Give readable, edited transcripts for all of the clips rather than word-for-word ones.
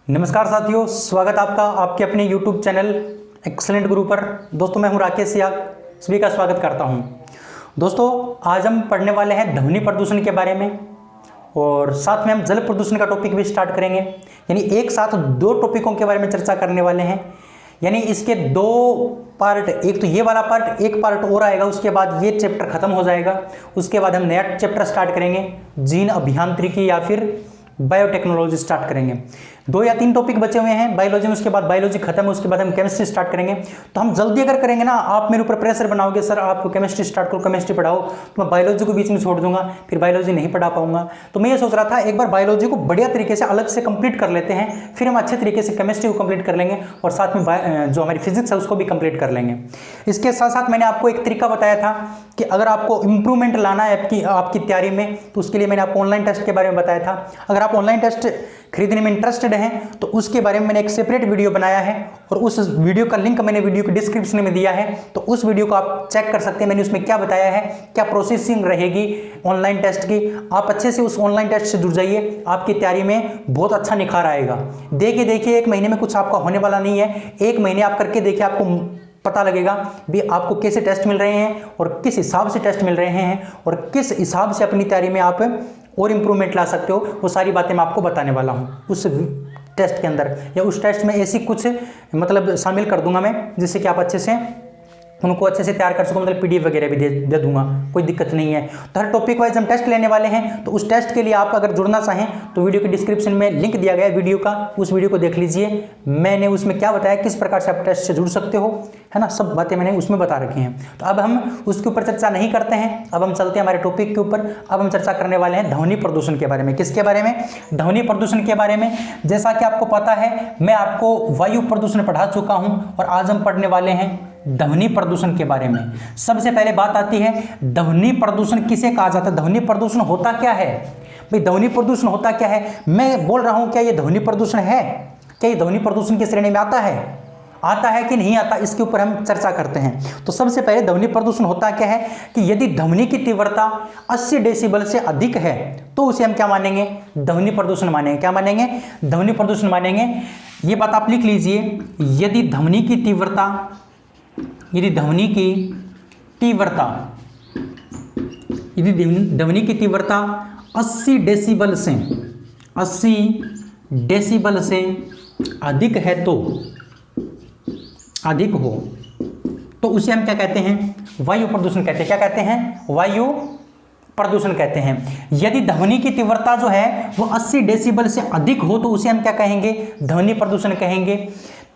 नमस्कार साथियों, स्वागत आपका आपके अपने YouTube चैनल एक्सेलेंट गुरु पर। दोस्तों मैं हूं राकेश सियाग, सभी का स्वागत करता हूं। दोस्तों आज हम पढ़ने वाले हैं ध्वनि प्रदूषण के बारे में और साथ में हम जल प्रदूषण का टॉपिक भी स्टार्ट करेंगे। यानी एक साथ दो टॉपिकों के बारे में चर्चा करने वाले हैं। यानी इसके दो पार्ट, एक तो ये वाला पार्ट, एक पार्ट और आएगा, उसके बाद ये चैप्टर खत्म हो जाएगा। उसके बाद हम नया चैप्टर स्टार्ट करेंगे, जीन अभियांत्रिकी या फिर बायोटेक्नोलॉजी स्टार्ट करेंगे। 2 या 3 टॉपिक बचे हुए हैं बायोलॉजी में, उसके बाद बायोलॉजी खत्म है, उसके बाद हम केमिस्ट्री स्टार्ट करेंगे। तो हम जल्दी अगर करेंगे ना, आप मेरे ऊपर प्रेशर बनाओगे, सर आप केमिस्ट्री स्टार्ट करो, केमिस्ट्री पढ़ाओ, तो मैं बायोलॉजी को बीच में छोड़ दूंगा, फिर बायोलॉजी नहीं पढ़ा पाऊंगा। तो मैं ये सोच रहा था एक बार बायोलॉजी को बढ़िया तरीके से अलग से कंप्लीट कर लेते हैं, फिर हम अच्छे तरीके से केमिस्ट्री को कंप्लीट कर लेंगे और साथ में जो हमारी फिजिक्स है उसको भी कंप्लीट कर लेंगे। इसके साथ साथ मैंने आपको एक तरीका बताया था कि अगर आपको इंप्रूवमेंट लाना है आपकी तैयारी में, तो उसके लिए मैंने आपको ऑनलाइन टेस्ट के बारे में बताया था। अगर आप ऑनलाइन टेस्ट खरीदने में इंटरेस्टेड हैं तो उसके बारे में मैंने एक सेपरेट वीडियो बनाया है और उस वीडियो का लिंक मैंने वीडियो के डिस्क्रिप्शन में दिया है, तो उस वीडियो को आप चेक कर सकते हैं। मैंने उसमें क्या बताया है, क्या प्रोसेसिंग रहेगी ऑनलाइन टेस्ट की। आप अच्छे से उस ऑनलाइन टेस्ट से जुड़ जाइए, आपकी तैयारी में बहुत अच्छा निखार आएगा। देखिए 1 महीने में कुछ आपका होने वाला नहीं है। 1 महीने आप करके देखिए, आपको पता लगेगा भी आपको कैसे टेस्ट मिल रहे हैं और किस हिसाब से टेस्ट मिल रहे हैं और किस हिसाब से अपनी तैयारी में आप और इम्प्रूवमेंट ला सकते हो। वो सारी बातें मैं आपको बताने वाला हूँ उस टेस्ट के अंदर, या उस टेस्ट में ऐसी कुछ मतलब शामिल कर दूंगा मैं जिससे कि आप अच्छे से उनको अच्छे से तैयार कर सको। मतलब PDF वगैरह भी दे दूंगा, कोई दिक्कत नहीं है। तो हर टॉपिक वाइज हम टेस्ट लेने वाले हैं, तो उस टेस्ट के लिए आप अगर जुड़ना चाहें तो वीडियो के डिस्क्रिप्शन में लिंक दिया गया है वीडियो का, उस वीडियो को देख लीजिए। मैंने उसमें क्या बताया, किस प्रकार से आप टेस्ट से जुड़ सकते हो, है ना, सब बातें मैंने उसमें बता रखी हैं। तो अब हम उसके ऊपर चर्चा नहीं करते हैं, अब हम चलते हैं हमारे टॉपिक के ऊपर। अब हम चर्चा करने वाले हैं ध्वनि प्रदूषण के बारे में। किसके बारे में? ध्वनि प्रदूषण के बारे में। जैसा कि आपको पता है, मैं आपको वायु प्रदूषण पढ़ा चुका हूं और आज हम पढ़ने वाले हैं ध्वनि प्रदूषण के बारे में। सबसे पहले बात आती है ध्वनि प्रदूषण किसे कहा जाता है, ध्वनि प्रदूषण होता क्या है। भाई ध्वनि प्रदूषण होता क्या है, मैं बोल रहा हूं, क्या ये ध्वनि प्रदूषण है, क्या ये ध्वनि प्रदूषण की श्रेणी में आता है कि नहीं आता, इसके ऊपर हम चर्चा करते हैं। तो सबसे पहले ध्वनि प्रदूषण होता क्या है कि यदि ध्वनि की तीव्रता 80 डेसिबल से अधिक है तो उसे हम क्या मानेंगे, ध्वनि प्रदूषण मानेंगे। क्या मानेंगे? ध्वनि प्रदूषण मानेंगे। ये बात आप लिख लीजिए, यदि ध्वनि की तीव्रता 80 डेसिबल से अधिक है अधिक हो तो उसे हम क्या कहते हैं, वायु प्रदूषण कहते हैं। क्या कहते हैं? वायु प्रदूषण कहते हैं। यदि ध्वनि की तीव्रता जो है वो 80 डेसिबल से अधिक हो तो उसे हम क्या कहेंगे, ध्वनि प्रदूषण कहेंगे।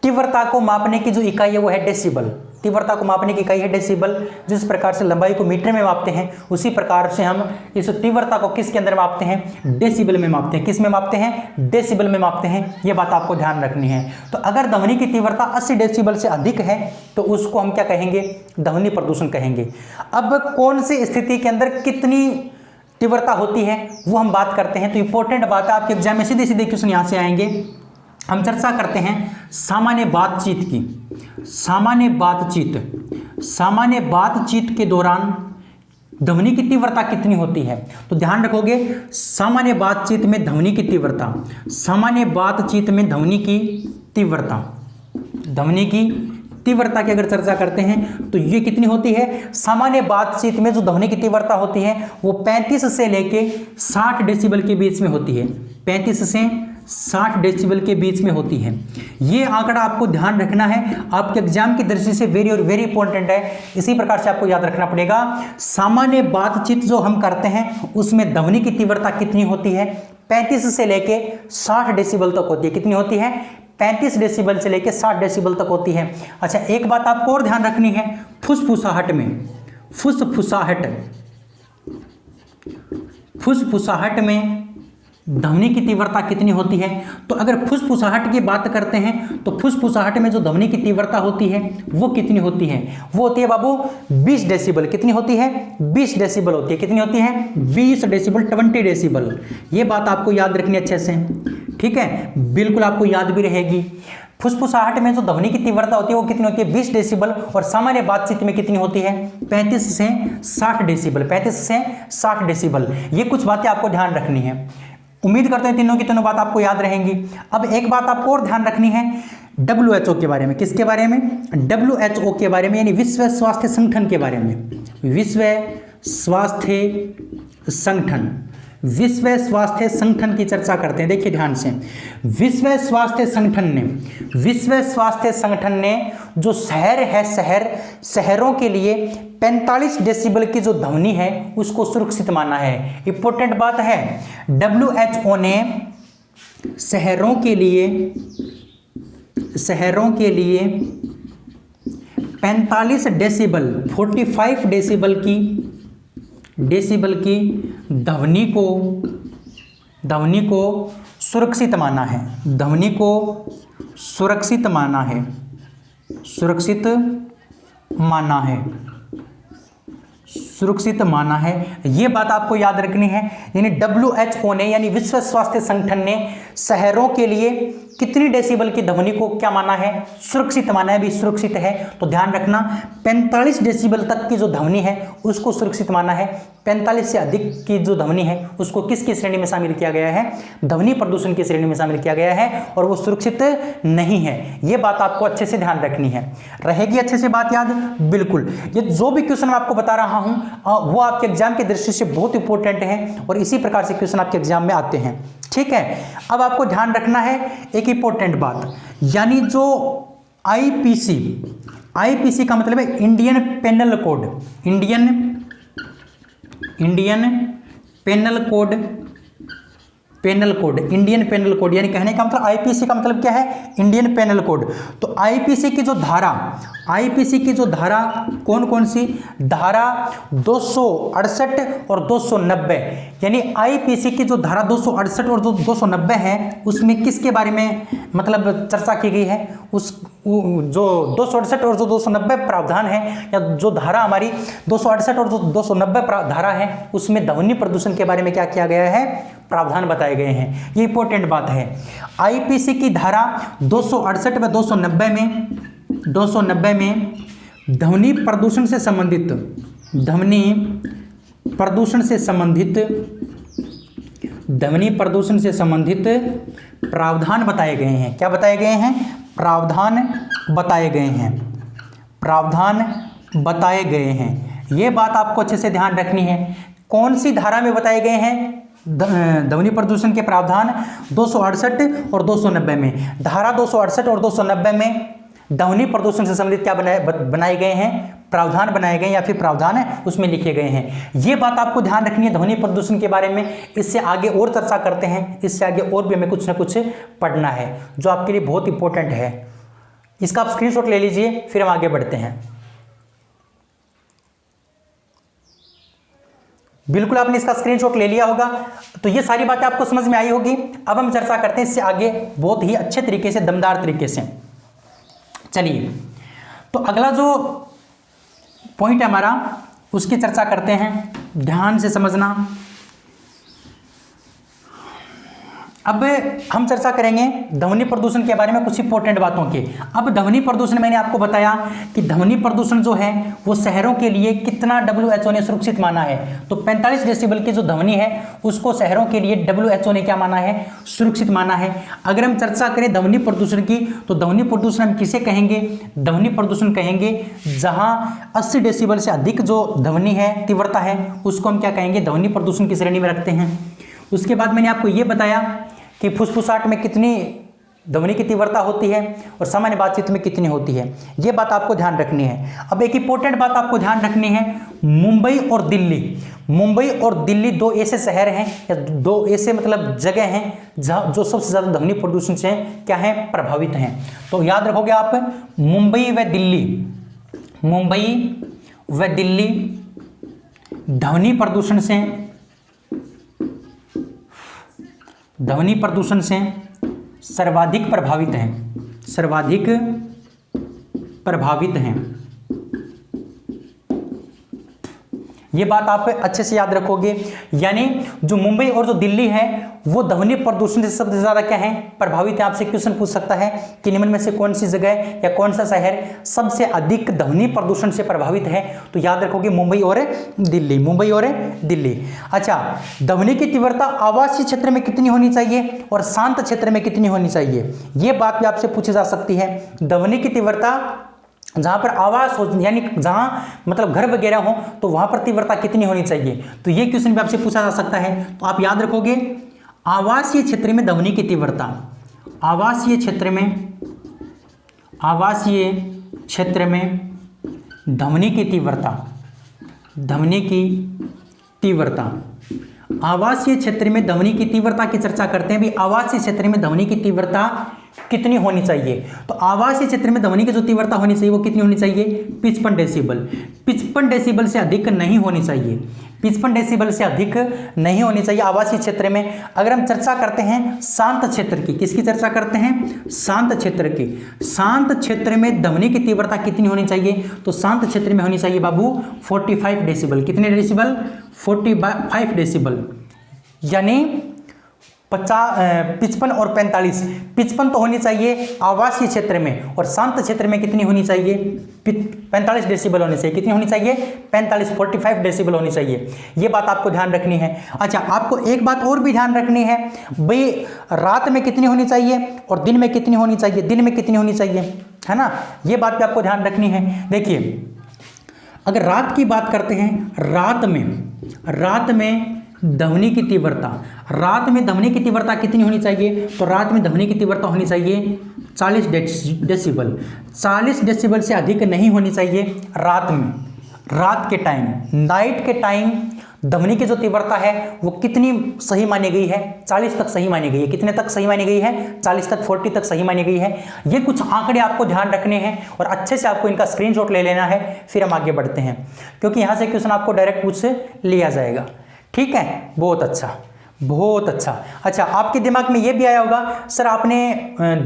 तीव्रता को मापने की जो इकाई है वो है डेसिबल। तीव्रता को मापने की इकाई है डेसिबल। जिस प्रकार से लंबाई को मीटर में मापते हैं उसी प्रकार से हम इस तीव्रता को किसके अंदर मापते हैं, डेसिबल में मापते हैं। किस में मापते हैं? डेसिबल में मापते हैं। ये बात आपको ध्यान रखनी है। तो अगर ध्वनि की तीव्रता 80 डेसिबल से अधिक है तो उसको हम क्या कहेंगे, ध्वनि प्रदूषण कहेंगे। अब कौन सी स्थिति के अंदर कितनी तीव्रता होती है वो हम बात करते हैं। तो इंपॉर्टेंट बात है, आपके एग्जाम में सीधे सीधे क्वेश्चन यहाँ से आएंगे। हम चर्चा करते हैं सामान्य बातचीत की। सामान्य बातचीत के दौरान ध्वनि की तीव्रता कितनी होती है। तो ध्यान रखोगे, सामान्य बातचीत में ध्वनि की तीव्रता की अगर चर्चा करते हैं तो ये कितनी होती है। सामान्य बातचीत में जो ध्वनि की तीव्रता होती है वो 35 से लेके 60 डेसिबल के बीच में होती है। 35 से 60 डेसिबल के बीच में होती है। ये आंकड़ा आपको ध्यान रखना है, आपके एग्जाम की दृष्टि से वेरी इंपॉर्टेंट है। इसी प्रकार से आपको याद रखना पड़ेगा, सामान्य बातचीत जो हम करते हैं उसमें ध्वनि की तीव्रता कितनी होती है, 35 से लेके 60 डेसिबल तक होती है। कितनी होती है? 35 डेसिबल से लेके 60 डेसिबल तक होती है। अच्छा, एक बात आपको और ध्यान रखनी है, फुसफुसाहट में ध्वनि की तीव्रता कितनी होती है। तो अगर फुसफुसाहट की बात करते हैं तो फुसफुसाहट में जो ध्वनि की तीव्रता होती है वो कितनी होती है, वो होती है बाबू 20 डेसिबल। कितनी होती है? 20 डेसिबल होती है। कितनी होती है? 20 डेसिबल, 20 डेसिबल। ये बात आपको याद रखनी अच्छे से, ठीक है, बिल्कुल आपको याद भी रहेगी। फुसफुसाहट में जो ध्वनि की तीव्रता होती है वो कितनी होती है, 20 डेसिबल, और सामान्य बातचीत में कितनी होती है, 35 से 60 डेसिबल। 35 से 60 डेसिबल। ये कुछ बातें आपको ध्यान रखनी है। उम्मीद करते हैं तीनों की तीनों बात आपको याद रहेंगी। अब एक बात आपको और ध्यान रखनी है WHO के बारे में। किसके बारे में? WHO के बारे में, यानी विश्व स्वास्थ्य संगठन के बारे में। विश्व स्वास्थ्य संगठन, विश्व स्वास्थ्य संगठन की चर्चा करते हैं। देखिए ध्यान से, विश्व स्वास्थ्य संगठन ने जो शहर है, शहरों के लिए 45 डेसिबल की जो ध्वनि है उसको सुरक्षित माना है। इंपॉर्टेंट बात है, WHO ने शहरों के लिए 45 डेसिबल 45 डेसिबल की ध्वनि को सुरक्षित माना है। ध्वनि को सुरक्षित माना है। सुरक्षित माना है। ये बात आपको याद रखनी है। यानी WHO ने, यानी विश्व स्वास्थ्य संगठन ने शहरों के लिए कितनी डेसिबल की ध्वनि को क्या माना है? सुरक्षित माना है। भी सुरक्षित है तो ध्यान रखना, 45 डेसिबल तक की जो ध्वनि है उसको सुरक्षित माना है। 45 से अधिक की जो ध्वनि है उसको किसकी श्रेणी में शामिल किया गया है? ध्वनि प्रदूषण की श्रेणी में शामिल किया गया है, और वो सुरक्षित नहीं है। ये बात आपको अच्छे से ध्यान रखनी है। रहेगी अच्छे से बात याद? बिल्कुल। ये जो भी क्वेश्चन मैं आपको बता रहा हूं वो आपके एग्जाम की दृष्टि से बहुत इंपॉर्टेंट है, और इसी प्रकार से क्वेश्चन आपके एग्जाम में आते हैं। ठीक है, अब आपको ध्यान रखना है एक इंपॉर्टेंट बात, यानी जो आईपीसी का मतलब है Indian penal code. Indian penal code, यानी कहने का मतलब आईपीसी का मतलब क्या है? Indian penal code. तो आईपीसी की जो धारा कौन कौन सी? धारा 268 और 290, यानी आईपीसी की जो धारा 268 और 290 है उसमें किसके बारे में मतलब चर्चा की गई है? उस जो 268 और जो 290 प्रावधान है, या जो धारा हमारी 268 और जो 290 धारा है उसमें ध्वनि प्रदूषण के बारे में क्या किया गया है? प्रावधान बताए गए हैं। ये इंपॉर्टेंट बात है। आईपीसी की धारा 268 व 290 में ध्वनि प्रदूषण से संबंधित प्रावधान बताए गए हैं। क्या बताए गए हैं? प्रावधान बताए गए हैं। ये बात आपको अच्छे से ध्यान रखनी है। कौन सी धारा में बताए गए हैं ध्वनि प्रदूषण के प्रावधान? 268 और 290 में। धारा 268 और 290 में ध्वनि प्रदूषण से संबंधित क्या बनाए गए हैं? प्रावधान बनाए गए, या फिर प्रावधान है उसमें लिखे गए हैं। ये बात आपको ध्यान रखनी है ध्वनि प्रदूषण के बारे में। इससे आगे और चर्चा करते हैं, इससे आगे और भी हमें कुछ ना कुछ पढ़ना है जो आपके लिए बहुत इंपॉर्टेंट है। इसका आप स्क्रीनशॉट ले लीजिए, फिर हम आगे बढ़ते हैं। बिल्कुल आपने इसका स्क्रीनशॉट ले लिया होगा, तो ये सारी बातें आपको समझ में आई होगी। अब हम चर्चा करते हैं इससे आगे बहुत ही अच्छे तरीके से, दमदार तरीके से। चलिए, तो अगला जो पॉइंट है हमारा उसकी चर्चा करते हैं। ध्यान से समझना। अब हम चर्चा करेंगे ध्वनि प्रदूषण के बारे में कुछ इंपॉर्टेंट बातों की। अब ध्वनि प्रदूषण मैंने आपको बताया कि ध्वनि प्रदूषण जो है वो शहरों के लिए कितना WHO ने सुरक्षित माना है। तो 45 डेसिबल की जो ध्वनि है उसको शहरों के लिए WHO ने क्या माना है? सुरक्षित माना है। अगर हम चर्चा करें ध्वनि प्रदूषण की, तो ध्वनि प्रदूषण हम किसे कहेंगे? ध्वनि प्रदूषण कहेंगे जहां 80 डेसिबल से अधिक जो ध्वनि है, तीव्रता है, उसको हम क्या कहेंगे? ध्वनि प्रदूषण की श्रेणी में रखते हैं। उसके बाद मैंने आपको ये बताया कि फुसफुसाहट में कितनी ध्वनि की तीव्रता होती है और सामान्य बातचीत में कितनी होती है। ये बात आपको ध्यान रखनी है। अब एक इंपॉर्टेंट बात आपको ध्यान रखनी है, मुंबई और दिल्ली दो ऐसे शहर हैं, या दो ऐसे मतलब जगह हैं जहाँ जो सबसे ज़्यादा ध्वनि प्रदूषण से क्या है? प्रभावित हैं। तो याद रखोगे आप, मुंबई व दिल्ली ध्वनि प्रदूषण से सर्वाधिक प्रभावित हैं। ये बात आप अच्छे से याद रखोगे। यानी जो मुंबई और जो दिल्ली है वो ध्वनि प्रदूषण से सबसे ज्यादा क्या है, प्रभावित है। आपसे क्वेश्चन पूछ सकता है कि निम्न में से कौन सी जगह या कौन सा शहर सबसे अधिक ध्वनि प्रदूषण से प्रभावित है, तो याद रखोगे मुंबई और दिल्ली, मुंबई और दिल्ली। अच्छा, ध्वनि की तीव्रता आवासीय क्षेत्र में कितनी होनी चाहिए और शांत क्षेत्र में कितनी होनी चाहिए, ये बात भी आपसे पूछी जा सकती है। ध्वनि की तीव्रता जहां पर आवास हो, यानी जहां मतलब घर वगैरह हो, तो वहां पर तीव्रता कितनी होनी चाहिए, तो ये क्वेश्चन भी आपसे पूछा जा सकता है। तो आप याद रखोगे आवासीय क्षेत्र में ध्वनि की तीव्रता, आवासीय क्षेत्र में, आवासीय क्षेत्र में ध्वनि की तीव्रता, ध्वनि की तीव्रता, आवासीय क्षेत्र में ध्वनि की तीव्रता की चर्चा करते हैं। भी आवासीय क्षेत्र में ध्वनि की तीव्रता कितनी होनी चाहिए, तो आवासीय क्षेत्र में ध्वनि की जो तीव्रता होनी चाहिए वो कितनी होनी चाहिए, 55 डेसिबल। 55 डेसिबल से अधिक नहीं होनी चाहिए, 55 डेसिबल से अधिक नहीं होनी चाहिए आवासीय क्षेत्र में। अगर हम चर्चा करते हैं शांत क्षेत्र की, किसकी चर्चा करते हैं, शांत क्षेत्र की, शांत क्षेत्र में ध्वनि की तीव्रता कितनी होनी चाहिए, तो शांत क्षेत्र में होनी चाहिए बाबू 45 डेसिबल। कितने डेसिबल, 45 डेसिबल। यानी 55 और 45, 55 तो होनी चाहिए आवासीय क्षेत्र में, और शांत क्षेत्र में कितनी होनी चाहिए, 45 डेसिबल होनी चाहिए। कितनी होनी चाहिए, 45 डेसिबल होनी चाहिए। ये बात आपको ध्यान रखनी है। अच्छा, आपको एक बात और भी ध्यान रखनी है, भाई रात में कितनी होनी चाहिए और दिन में कितनी होनी चाहिए, दिन में कितनी होनी चाहिए, है ना, ये बात भी आपको ध्यान रखनी है। देखिए, अगर रात की बात करते हैं, रात में ध्वनि की तीव्रता, रात में ध्वनि की तीव्रता कितनी होनी चाहिए, तो रात में ध्वनि की तीव्रता होनी चाहिए 40 डेसिबल। 40 डेसिबल से अधिक नहीं होनी चाहिए रात में। रात के टाइम, नाइट के टाइम ध्वनि की जो तीव्रता है वो कितनी सही मानी गई है, 40 तक सही मानी गई है। कितने तक सही मानी गई है, 40 तक, 40 तक सही मानी गई है। ये कुछ आंकड़े आपको ध्यान रखने हैं और अच्छे से आपको इनका स्क्रीनशॉट ले लेना है, फिर हम आगे बढ़ते हैं, क्योंकि यहाँ से क्वेश्चन आपको डायरेक्ट पूछ से लिया जाएगा। ठीक है, बहुत अच्छा, बहुत अच्छा। अच्छा, आपके दिमाग में ये भी आया होगा, सर आपने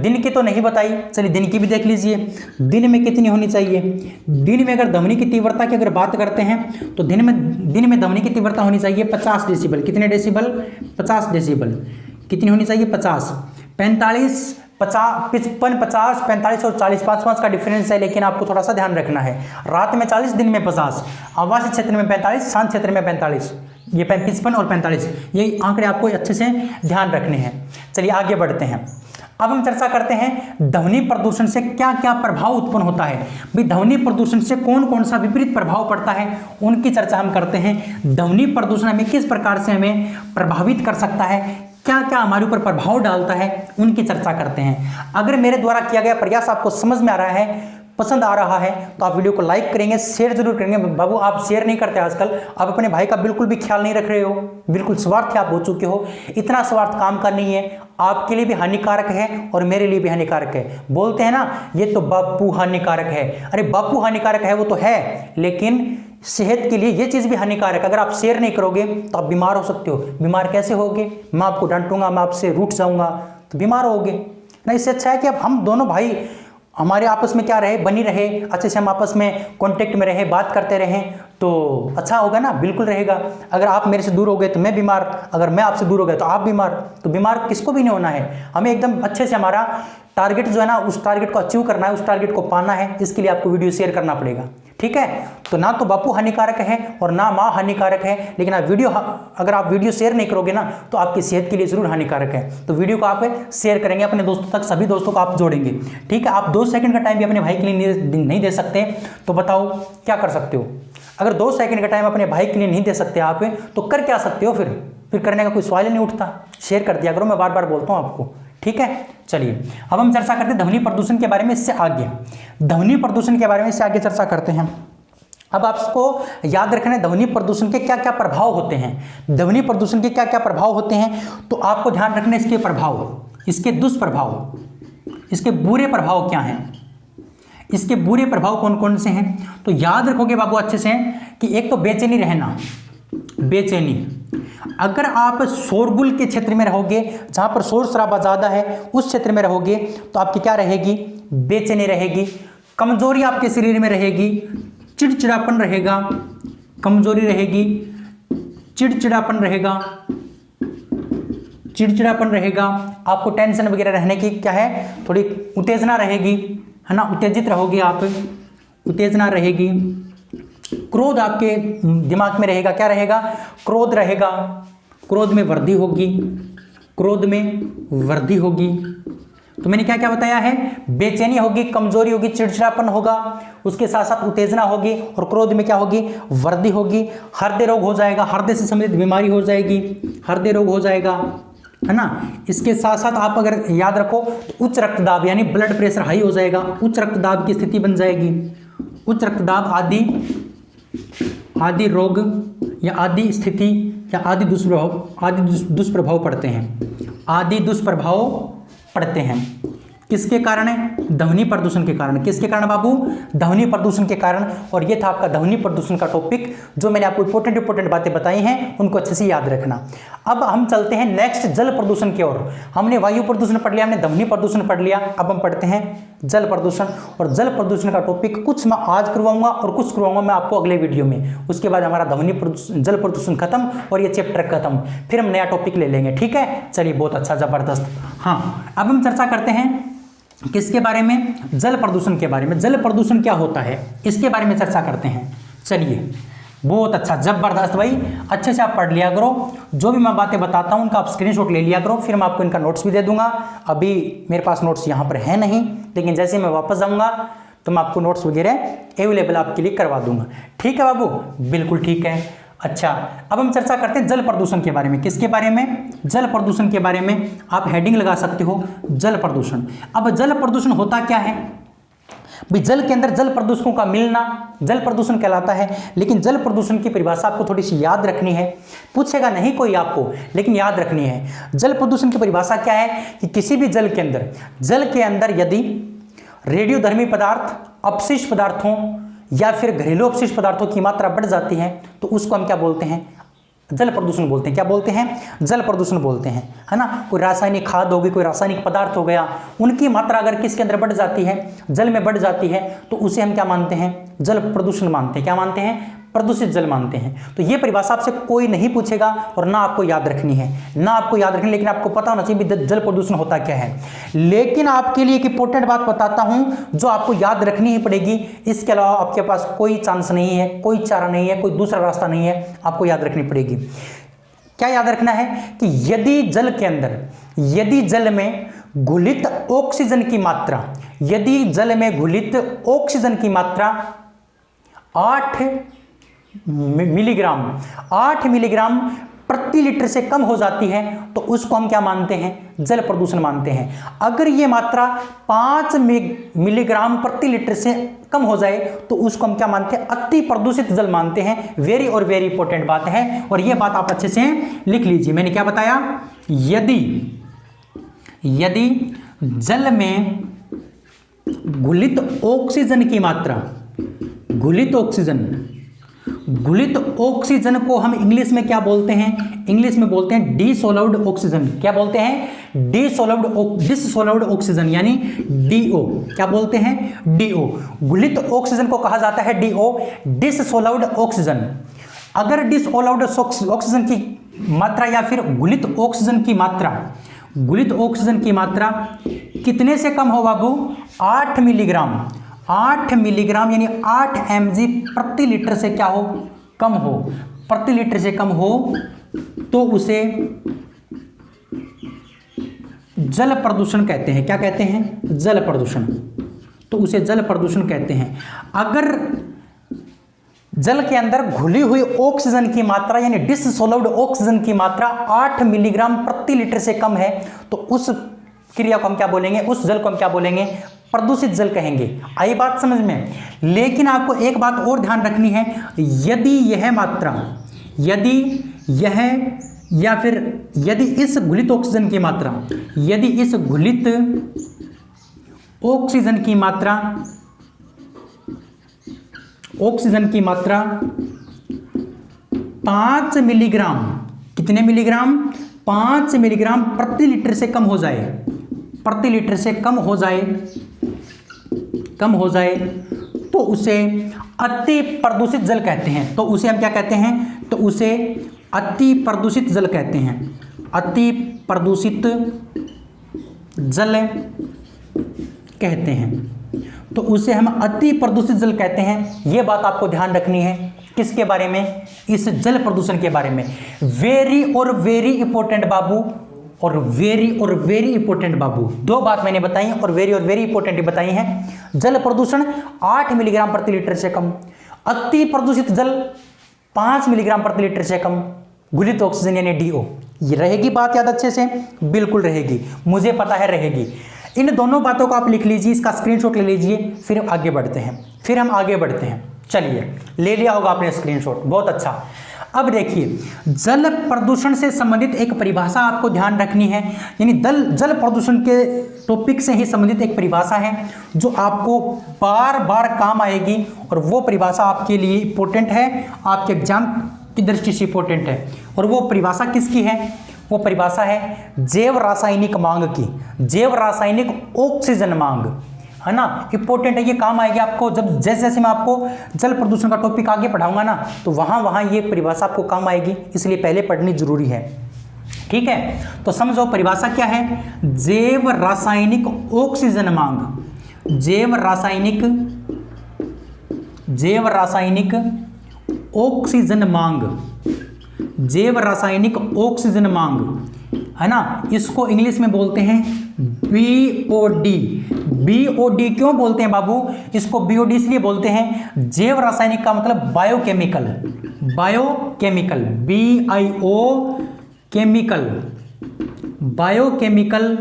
दिन की तो नहीं बताई, चलिए दिन की भी देख लीजिए। दिन में कितनी होनी चाहिए, दिन में अगर ध्वनि की तीव्रता की अगर बात करते हैं तो दिन में ध्वनि की तीव्रता होनी चाहिए 50 डेसिबल। कितने डेसिबल, 50 डेसिबल। कितनी होनी चाहिए, 50, 45, 50, 55, 50, 45 और 40, 5 का डिफरेंस है, लेकिन आपको थोड़ा सा ध्यान रखना है। रात में 40, दिन में 50, आवासीय क्षेत्र में 45, शांत क्षेत्र में 45। ये 55 और 45, ये आंकड़े आपको अच्छे से ध्यान रखने हैं। चलिए आगे बढ़ते हैं। अब हम चर्चा करते हैं ध्वनि प्रदूषण से क्या क्या प्रभाव उत्पन्न होता है। भाई ध्वनि प्रदूषण से कौन कौन सा विपरीत प्रभाव पड़ता है, उनकी चर्चा हम करते हैं। ध्वनि प्रदूषण हमें किस प्रकार से हमें प्रभावित कर सकता है, क्या क्या हमारे ऊपर प्रभाव डालता है, उनकी चर्चा करते हैं। अगर मेरे द्वारा किया गया प्रयास आपको समझ में आ रहा है, पसंद आ रहा है, तो आप वीडियो को लाइक करेंगे, शेयर जरूर करेंगे। बाबू आप शेयर नहीं करते आजकल, आप अपने भाई का बिल्कुल भी ख्याल नहीं रख रहे हो, बिल्कुल स्वार्थी आप हो चुके हो। इतना स्वार्थ काम का नहीं है, आपके लिए भी हानिकारक है और मेरे लिए भी हानिकारक है। बोलते हैं ना, ये तो बापू हानिकारक है, अरे बापू हानिकारक है वो तो है, लेकिन सेहत के लिए ये चीज़ भी हानिकारक है। अगर आप शेयर नहीं करोगे तो आप बीमार हो सकते हो। बीमार कैसे होगे, मैं आपको डांटूंगा, मैं आपसे रूठ जाऊंगा तो बीमार होगे ना। इससे अच्छा है कि अब हम दोनों भाई हमारे आपस में क्या रहे, बनी रहे, अच्छे से हम आपस में कांटेक्ट में रहे, बात करते रहें, तो अच्छा होगा ना, बिल्कुल रहेगा। अगर आप मेरे से दूर हो गए तो मैं बीमार, अगर मैं आपसे दूर हो गया तो आप बीमार, तो बीमार किसको भी नहीं होना है। हमें एकदम अच्छे से हमारा टारगेट जो है ना, उस टारगेट को अचीव करना है, उस टारगेट को पाना है, इसके लिए आपको वीडियो शेयर करना पड़ेगा। ठीक है, तो ना तो बापू हानिकारक है और ना माँ हानिकारक है, लेकिन आप अगर आप वीडियो शेयर नहीं करोगे ना तो आपकी सेहत के लिए जरूर हानिकारक है। तो वीडियो को आप शेयर करेंगे अपने दोस्तों तक, सभी दोस्तों को आप जोड़ेंगे। ठीक है, आप 2 सेकंड का टाइम भी अपने भाई के लिए नहीं दे सकते तो बताओ क्या कर सकते हो। अगर 2 सेकंड का टाइम अपने भाई के लिए नहीं दे सकते आप, तो कर क्या सकते हो, फिर करने का कोई सवाल ही नहीं उठता। शेयर कर दिया करो, मैं बार बार बोलता हूँ आपको। ठीक है, चलिए अब हम चर्चा करते हैं ध्वनि प्रदूषण के बारे में। इससे आगे ध्वनि प्रदूषण के बारे में इससे आगे चर्चा करते हैं। अब आपको याद रखना है ध्वनि प्रदूषण के क्या क्या प्रभाव होते हैं। ध्वनि प्रदूषण के क्या क्या प्रभाव होते हैं, तो आपको ध्यान रखना है इसके प्रभाव, इसके दुष्प्रभाव, इसके बुरे प्रभाव क्या हैं, इसके बुरे प्रभाव कौन कौन से हैं। तो याद रखोगे बाबू अच्छे से कि एक तो बेचैनी रहना, बेचैनी। अगर आप शोरगुल के क्षेत्र में रहोगे, जहां पर शोर शराबा ज़्यादा है, उस क्षेत्र में रहोगे तो आपकी क्या रहेगी, बेचैनी रहेगी। कमजोरी आपके शरीर में रहेगी, चिड़चिड़ापन रहेगा, कमजोरी रहेगी, चिड़चिड़ापन रहेगा, चिड़चिड़ापन रहेगा, आपको टेंशन वगैरह रहने की क्या है, थोड़ी उत्तेजना रहेगी, है ना, उत्तेजित रहोगे आप, उत्तेजना रहेगी। क्रोध आपके दिमाग में रहेगा, क्या रहेगा, क्रोध रहेगा, क्रोध में वृद्धि होगी, क्रोध में वृद्धि होगी। तो मैंने क्या क्या बताया है, बेचैनी होगी, कमजोरी होगी, चिड़चिड़ापन होगा, उसके साथ साथ उत्तेजना होगी और क्रोध में क्या होगी, वृद्धि होगी। हृदय रोग हो जाएगा, हृदय से संबंधित बीमारी हो जाएगी, हृदय रोग हो जाएगा, है ना। इसके साथ साथ आप अगर याद रखो तो उच्च रक्तदाब यानी ब्लड प्रेशर हाई हो जाएगा, उच्च रक्तदाब की स्थिति बन जाएगी। उच्च रक्तदाब आदि रोग या आदि स्थिति या आदि दुष्प्रभाव पड़ते हैं, आदि दुष्प्रभाव पड़ते हैं। किसके कारण है, ध्वनि प्रदूषण के कारण। किसके कारण बाबू, ध्वनि प्रदूषण के कारण। और ये था आपका ध्वनि प्रदूषण का टॉपिक, जो मैंने आपको इंपॉर्टेंट बातें बताई हैं, उनको अच्छे से याद रखना। अब हम चलते हैं नेक्स्ट जल प्रदूषण की ओर। हमने वायु प्रदूषण पढ़ लिया, हमने ध्वनि प्रदूषण पढ़ लिया, अब हम पढ़ते हैं जल प्रदूषण। और जल प्रदूषण का टॉपिक कुछ मैं आज करवाऊंगा और कुछ करवाऊंगा मैं आपको अगले वीडियो में। उसके बाद हमारा ध्वनि प्रदूषण, जल प्रदूषण खत्म और ये चैप्टर खत्म, फिर हम नया टॉपिक ले लेंगे, ठीक है। चलिए, बहुत अच्छा, जबरदस्त। हाँ, अब हम चर्चा करते हैं किसके बारे में, जल प्रदूषण के बारे में। जल प्रदूषण क्या होता है, इसके बारे में चर्चा करते हैं। चलिए, बहुत अच्छा, जबरदस्त भाई, अच्छे से आप पढ़ लिया करो। जो भी मैं बातें बताता हूं उनका आप स्क्रीनशॉट ले लिया करो, फिर मैं आपको इनका नोट्स भी दे दूंगा। अभी मेरे पास नोट्स यहाँ पर है नहीं, लेकिन जैसे मैं वापस जाऊंगा तो मैं आपको नोट्स वगैरह अवेलेबल आपके लिए करवा दूंगा, ठीक है बाबू, बिल्कुल ठीक है। अच्छा, अब हम चर्चा करते हैं जल प्रदूषण के बारे में। किसके बारे में, जल प्रदूषण के बारे में। आप हेडिंग लगा सकते हो, जल प्रदूषण। अब जल प्रदूषण होता क्या है भाई, जल के अंदर जल प्रदूषकों का मिलना जल प्रदूषण कहलाता है। लेकिन जल प्रदूषण की परिभाषा आपको थोड़ी सी याद रखनी है, पूछेगा नहीं कोई आपको, लेकिन याद रखनी है। जल प्रदूषण की परिभाषा क्या है कि किसी भी जल के अंदर यदि रेडियोधर्मी पदार्थ, अपशिष्ट पदार्थों या फिर घरेलू अपशिष्ट पदार्थों की मात्रा बढ़ जाती है तो उसको हम क्या बोलते हैं, जल प्रदूषण बोलते हैं। क्या बोलते हैं, जल प्रदूषण बोलते हैं, है ना। कोई रासायनिक खाद होगी, कोई रासायनिक पदार्थ हो गया, उनकी मात्रा अगर किसके अंदर बढ़ जाती है, जल में बढ़ जाती है, तो उसे हम क्या मानते हैं, जल प्रदूषण मानते हैं। क्या मानते हैं, प्रदूषित जल मानते हैं। तो ये परिभाषा आपसे कोई नहीं पूछेगा और ना आपको याद रखनी है, ना आपको याद रखनी, लेकिन आपको पता होना चाहिए जल प्रदूषण होता क्या है। लेकिन आपके लिए एक इंपॉर्टेंट बात बताता हूं जो आपको याद रखनी ही पड़ेगी, इसके अलावा आपके पास कोई चांस नहीं है, कोई चारा नहीं है, कोई दूसरा रास्ता नहीं है, आपको याद रखनी पड़ेगी। क्या याद रखना है कि यदि जल में घुलित ऑक्सीजन की मात्रा, यदि जल में घुलित ऑक्सीजन की मात्रा 8 मिलीग्राम प्रति लीटर से कम हो जाती है तो उसको हम क्या मानते हैं, जल प्रदूषण मानते हैं। अगर ये मात्रा 5 मिलीग्राम प्रति लीटर से कम हो जाए तो उसको हम क्या मानते हैं, अति प्रदूषित जल मानते हैं। वेरी और वेरी इंपॉर्टेंट बात है, और ये बात आप अच्छे से लिख लीजिए। मैंने क्या बताया, यदि जल में घुलित ऑक्सीजन की मात्रा, घुलित ऑक्सीजन को हम इंग्लिश में क्या बोलते हैं, इंग्लिश में बोलते हैं डिसॉल्व्ड ऑक्सीजन। क्या बोलते हैं, डिसॉल्व्ड ऑक्सीजन यानी DO। क्या बोलते हैं, DO। घुलित ऑक्सीजन को कहा जाता है DO, डिसॉल्व्ड ऑक्सीजन। अगर डिसऑल्व्ड ऑक्सीजन की मात्रा या फिर घुलित ऑक्सीजन की मात्रा कितने से कम हो बाबू, 8 मिलीग्राम यानी 8 mg प्रति लीटर से क्या हो, कम हो, प्रति लीटर से कम हो तो उसे जल प्रदूषण कहते हैं। क्या कहते हैं, जल प्रदूषण। तो उसे जल प्रदूषण कहते हैं। अगर जल के अंदर घुली हुई ऑक्सीजन की मात्रा यानी डिसॉल्व्ड ऑक्सीजन की मात्रा 8 मिलीग्राम प्रति लीटर से कम है तो उस क्रिया को हम क्या बोलेंगे, उस जल को हम क्या बोलेंगे, प्रदूषित जल कहेंगे। आई बात समझ में। लेकिन आपको एक बात और ध्यान रखनी है, यदि यह मात्रा, यदि इस घुलित ऑक्सीजन की मात्रा, यदि इस घुलित ऑक्सीजन की मात्रा 5 मिलीग्राम, कितने मिलीग्राम, 5 मिलीग्राम प्रति लीटर से कम हो जाए, प्रति लीटर से कम हो जाए तो उसे अति प्रदूषित जल कहते हैं। तो उसे हम क्या कहते हैं? तो उसे अति प्रदूषित जल कहते हैं। अति प्रदूषित जल कहते हैं। तो उसे हम अति प्रदूषित जल कहते हैं। यह बात आपको ध्यान रखनी है। किसके बारे में? इस जल प्रदूषण के बारे में। वेरी और वेरी इंपॉर्टेंट बाबू, और वेरी इंपॉर्टेंट बाबू, दो बात मैंने बताई और वेरी इंपॉर्टेंट बताई हैं। जल प्रदूषण 8 मिलीग्राम प्रति लीटर से कम, अति प्रदूषित जल 5 मिलीग्राम प्रति लीटर से कम, घुलित ऑक्सीजन यानी DO। ये रहेगी बात याद अच्छे से? बिल्कुल रहेगी, मुझे पता है रहेगी। इन दोनों बातों को आप लिख लीजिए, इसका स्क्रीनशॉट ले लीजिए, फिर हम आगे बढ़ते हैं। चलिए, ले लिया होगा आपने स्क्रीनशॉट, बहुत अच्छा। अब देखिए, जल प्रदूषण से संबंधित एक परिभाषा आपको ध्यान रखनी है, यानी जल प्रदूषण के टॉपिक से ही संबंधित एक परिभाषा है जो आपको बार बार काम आएगी, और वो परिभाषा आपके लिए इंपॉर्टेंट है, आपके एग्जाम की दृष्टि से इंपॉर्टेंट है। और वो परिभाषा किसकी है? वो परिभाषा है जैव रासायनिक मांग की, जैव रासायनिक ऑक्सीजन मांग, है ना। इंपॉर्टेंट है, ये काम आएगी आपको जब जैसे मैं आपको जल प्रदूषण का टॉपिक आगे पढ़ाऊंगा ना, तो वहां ये परिभाषा आपको काम आएगी, इसलिए पहले पढ़नी जरूरी है। ठीक है, तो समझो परिभाषा क्या है? जैव रासायनिक ऑक्सीजन मांग, जैव रासायनिक ऑक्सीजन मांग, जैव रासायनिक ऑक्सीजन मांग, है ना। इसको इंग्लिश में बोलते हैं BOD। BOD क्यों बोलते हैं बाबू? इसको BOD इसलिए बोलते हैं, जैव रासायनिक का मतलब biochemical, biochemical, BIO chemical, biochemical,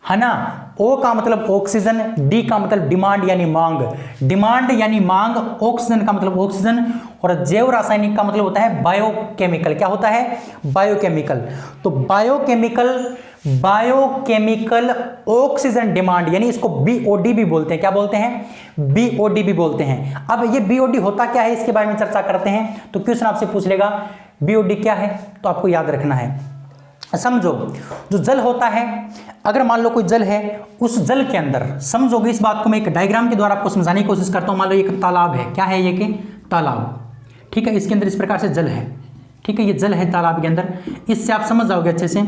है ना। O का मतलब ऑक्सीजन, D का मतलब डिमांड यानी मांग, डिमांड यानी मांग, ऑक्सीजन का मतलब ऑक्सीजन, और जैव रासायनिक का मतलब होता है बायोकेमिकल। क्या होता है? बायोकेमिकल। तो बायोकेमिकल ऑक्सीजन डिमांड, यानी इसको BOD भी बोलते हैं। क्या बोलते हैं? BOD भी बोलते हैं। अब ये BOD होता क्या है, इसके बारे में चर्चा करते हैं। तो क्वेश्चन आपसे पूछ लेगा BOD क्या है, तो आपको याद रखना है। समझो, जो जल होता है, अगर मान लो कोई जल है, उस जल के अंदर समझोगे, इस बात को मैं एक डायग्राम के द्वारा आपको समझाने की कोशिश करता हूं। मान लो एक तालाब है, क्या है ये? कि तालाब, ठीक है। इसके अंदर इस प्रकार से जल है, ठीक है, ये जल है तालाब के अंदर। इससे आप समझ जाओगे अच्छे से,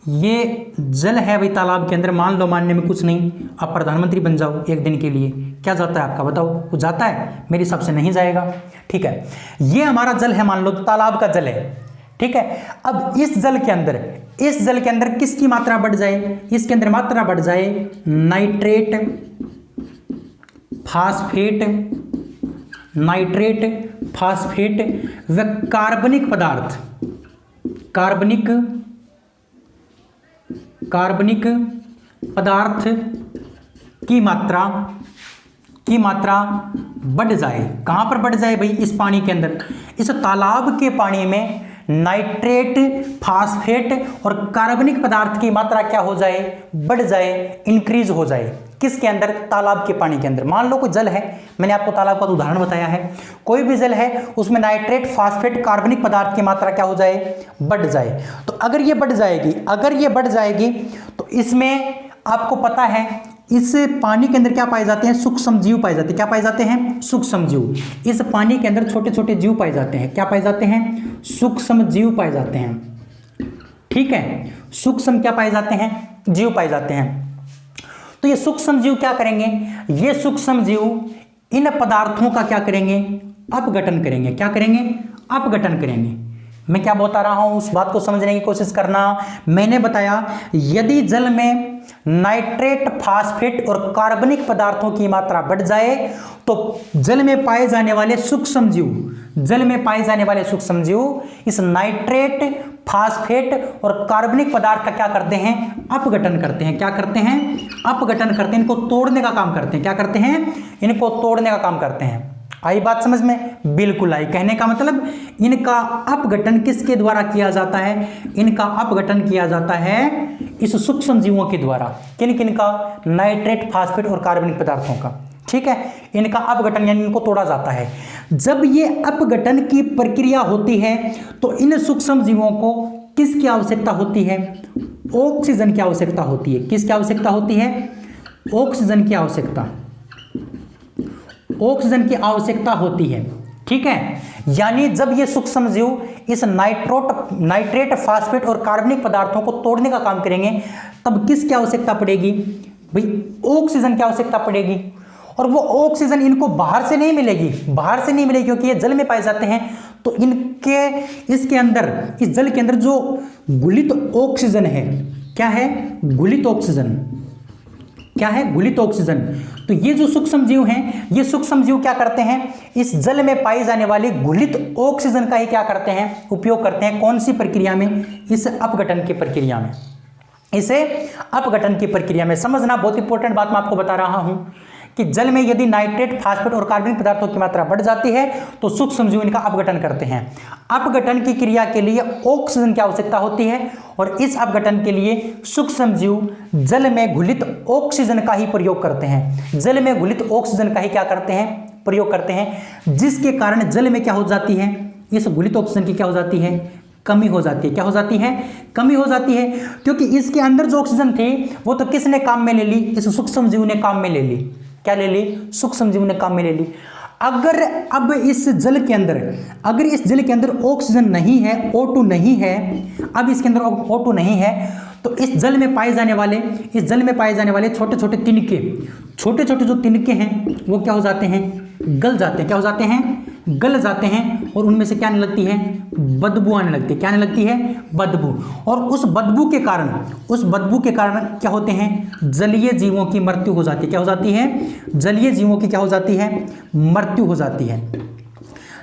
ये जल है भाई तालाब के अंदर। मान लो, मानने में कुछ नहीं, आप प्रधानमंत्री बन जाओ एक दिन के लिए, क्या जाता है आपका? बताओ, वो जाता है? मेरे हिसाब से नहीं जाएगा। ठीक है, ये हमारा जल है, मान लो तालाब का जल है, ठीक है। अब इस जल के अंदर किसकी मात्रा बढ़ जाए? इसके अंदर मात्रा बढ़ जाए नाइट्रेट, फास्फेट व कार्बनिक पदार्थ की मात्रा बढ़ जाए। कहां पर बढ़ जाए भाई? इस पानी के अंदर, इस तालाब के पानी में नाइट्रेट, फास्फेट और कार्बनिक पदार्थ की मात्रा क्या हो जाए? बढ़ जाए, इंक्रीज हो जाए। किसके अंदर? तालाब के पानी के अंदर। मान लो कोई जल है, मैंने आपको तालाब का उदाहरण बताया है, कोई भी जल है, उसमें नाइट्रेट, फास्फेट, कार्बनिक पदार्थ की मात्रा क्या हो जाए? बढ़ जाए। तो अगर ये बढ़ जाएगी, तो इसमें आपको पता है, इस पानी के अंदर क्या पाए जाते हैं? सूक्ष्म जीव पाए जाते हैं। क्या पाए जाते हैं? सूक्ष्म जीव। इस पानी के अंदर छोटे छोटे जीव पाए जाते हैं। क्या पाए जाते हैं? सूक्ष्म जीव पाए जाते हैं। ठीक है, सूक्ष्म क्या पाए जाते हैं? जीव पाए जाते हैं। तो ये सूक्ष्म जीव क्या करेंगे? ये सूक्ष्म जीव इन पदार्थों का क्या करेंगे? अपघटन करेंगे। क्या करेंगे? अपघटन करेंगे। मैं क्या बता रहा हूं, उस बात को समझने की कोशिश करना। मैंने बताया, यदि जल में नाइट्रेट, फास्फेट और कार्बनिक पदार्थों की मात्रा बढ़ जाए, तो जल में पाए जाने वाले सूक्ष्म जीव इस नाइट्रेट, फास्फेट और कार्बनिक पदार्थ का क्या करते हैं? अपघटन करते हैं। क्या करते हैं? अपघटन करते हैं। इनको तोड़ने का काम करते हैं। क्या करते हैं? इनको तोड़ने का काम करते हैं। आई बात समझ में? बिल्कुल आई। कहने का मतलब, इनका अपघटन किसके द्वारा किया जाता है? इनका अपघटन किया जाता है इस सूक्ष्म जीवों के द्वारा। किन किन का? नाइट्रेट, फास्फेट और कार्बनिक पदार्थों का। ठीक है, इनका अपघटन यानी इनको तोड़ा जाता है। जब ये अपघटन की प्रक्रिया होती है, तो इन सूक्ष्म जीवों को किसकी आवश्यकता होती है? ऑक्सीजन की आवश्यकता होती है। किसकी आवश्यकता होती है? ऑक्सीजन की आवश्यकता। ऑक्सीजन की आवश्यकता होती है। ठीक है, यानी जब ये सूक्ष्मजीव इस नाइट्रेट, फास्फेट और कार्बनिक पदार्थों को तोड़ने का काम करेंगे, तब किसकी आवश्यकता पड़ेगी भाई? ऑक्सीजन की आवश्यकता पड़ेगी। और वो ऑक्सीजन इनको बाहर से नहीं मिलेगी, क्योंकि ये जल में पाए जाते हैं। तो इसके अंदर, इस जल के अंदर जो गुलित ऑक्सीजन है, क्या है? गुलित ऑक्सीजन। क्या है? गुलित ऑक्सीजन। तो ये जो सूक्ष्म जीव हैं, ये सूक्ष्म जीव क्या करते हैं? इस जल में पाई जाने वाली गुलित ऑक्सीजन का ही क्या करते हैं? उपयोग करते हैं। कौन सी प्रक्रिया में? इस अपघटन की प्रक्रिया में। इसे अपघटन की प्रक्रिया में समझना बहुत इंपॉर्टेंट बात मैं आपको बता रहा हूं कि जल में यदि नाइट्रेट, फास्फेट और कार्बनिक पदार्थों की मात्रा बढ़ जाती है तो सूक्ष्मजीव इनका अपघटन करते हैं। अपघटन की क्रिया के लिए ऑक्सीजन की आवश्यकता होती है और इस अपघटन के लिए सूक्ष्मजीव जल में घुलित ऑक्सीजन का ही प्रयोग करते हैं। जल में घुलित ऑक्सीजन का ही क्या करते हैं? प्रयोग करते हैं, जिसके कारण जल में क्या हो जाती है? इस घुलित ऑक्सीजन की क्या हो जाती है? कमी हो जाती है। क्या हो जाती है? कमी हो जाती है, क्योंकि इसके अंदर जो ऑक्सीजन थी वो तो किसने काम में ले ली? इस सूक्ष्मजीव ने काम में ले ली। क्या ले ली? सूक्ष्मजीव ने काम में ले ली। अगर अब इस जल के अंदर ऑक्सीजन नहीं है, O2 नहीं है, अब इसके अंदर O2 नहीं है, तो इस जल में पाए जाने वाले छोटे छोटे जो तिनके हैं वो क्या हो जाते हैं? गल जाते हैं। क्या हो जाते हैं? गल जाते हैं। और उनमें से क्या आने लगती है? बदबू आने लगती है। क्या आने लगती है? बदबू। और उस बदबू के कारण क्या होते हैं? जलीय जीवों की मृत्यु हो जाती है। क्या हो जाती है? जलीय जीवों की क्या हो जाती है? मृत्यु हो जाती है।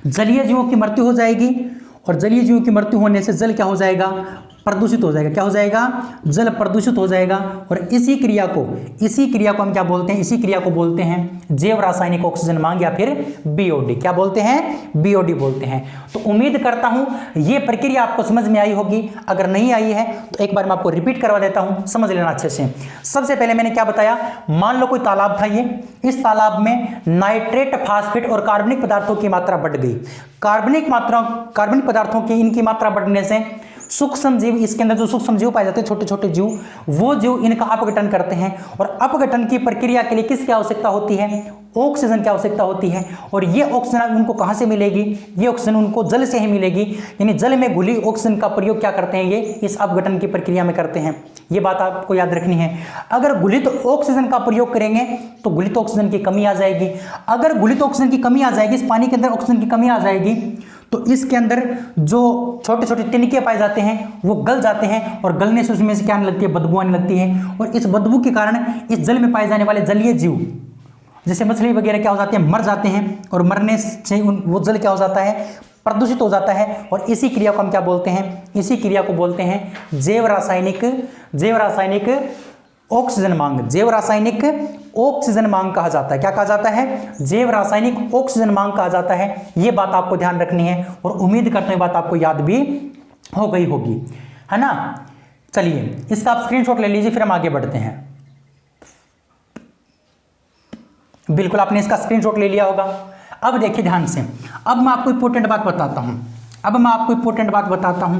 जलीय जीवों की मृत्यु हो जाएगी और जलीय जीवों की मृत्यु होने से जल क्या हो जाएगा? प्रदूषित हो जाएगा। क्या हो जाएगा? जल प्रदूषित हो जाएगा। और इसी क्रिया को हम क्या बोलते हैं? इसी क्रिया को बोलते हैं जैव रासायनिक ऑक्सीजन मांग या फिर बीओडी। क्या बोलते हैं? बीओडी बोलते हैं। तो उम्मीद करता हूं ये प्रक्रिया आपको समझ में आई होगी। अगर नहीं आई है तो एक बार मैं आपको रिपीट करवा देता हूं, समझ लेना अच्छे से। सबसे पहले मैंने क्या बताया? मान लो कोई तालाब था, इस तालाब में नाइट्रेट, फास्फेट और कार्बनिक पदार्थों की मात्रा बढ़ गई। कार्बनिक पदार्थों की इनकी मात्रा बढ़ने से सूक्ष्म जीव, इसके अंदर जो सूक्ष्म जीव पाए जाते हैं, छोटे छोटे जीव, वो जीव इनका अपघटन करते हैं। और अपघटन की प्रक्रिया के लिए किसकी आवश्यकता होती है? ऑक्सीजन की आवश्यकता होती है। और ये ऑक्सीजन उनको कहां से मिलेगी? ये ऑक्सीजन उनको जल से ही मिलेगी। यानी जल में घुली ऑक्सीजन का प्रयोग क्या करते हैं? ये इस अपघटन की प्रक्रिया में करते हैं। ये बात आपको याद रखनी है। अगर घुलित ऑक्सीजन का प्रयोग करेंगे तो घुलित ऑक्सीजन की कमी आ जाएगी। अगर घुलित ऑक्सीजन की कमी आ जाएगी, इस पानी के अंदर ऑक्सीजन की कमी आ जाएगी, तो इसके अंदर जो छोटे छोटे तिनके पाए जाते हैं वो गल जाते हैं। और गलने से उसमें से क्या आने लगती है? बदबू आने लगती है। और इस बदबू के कारण इस जल में पाए जाने वाले जलीय जीव, जैसे मछली वगैरह, क्या हो जाते हैं? मर जाते हैं। और मरने से वो जल क्या हो जाता है? प्रदूषित हो जाता है। और इसी क्रिया को हम क्या बोलते हैं? इसी क्रिया को बोलते हैं जैव रासायनिक ऑक्सीजन मांग। जैव रासायनिक ऑक्सीजन मांग कहा जाता है। क्या कहा जाता है? जैव रासायनिक ऑक्सीजन मांग कहा जाता है। यह बात आपको ध्यान रखनी है और उम्मीद करते हैं बात आपको याद भी हो गई होगी, है ना। चलिए इसका आप स्क्रीनशॉट ले लीजिए, फिर हम आगे बढ़ते हैं। बिल्कुल आपने इसका स्क्रीनशॉट ले लिया होगा। अब देखिए ध्यान से, अब मैं आपको इंपॉर्टेंट बात बताता हूं।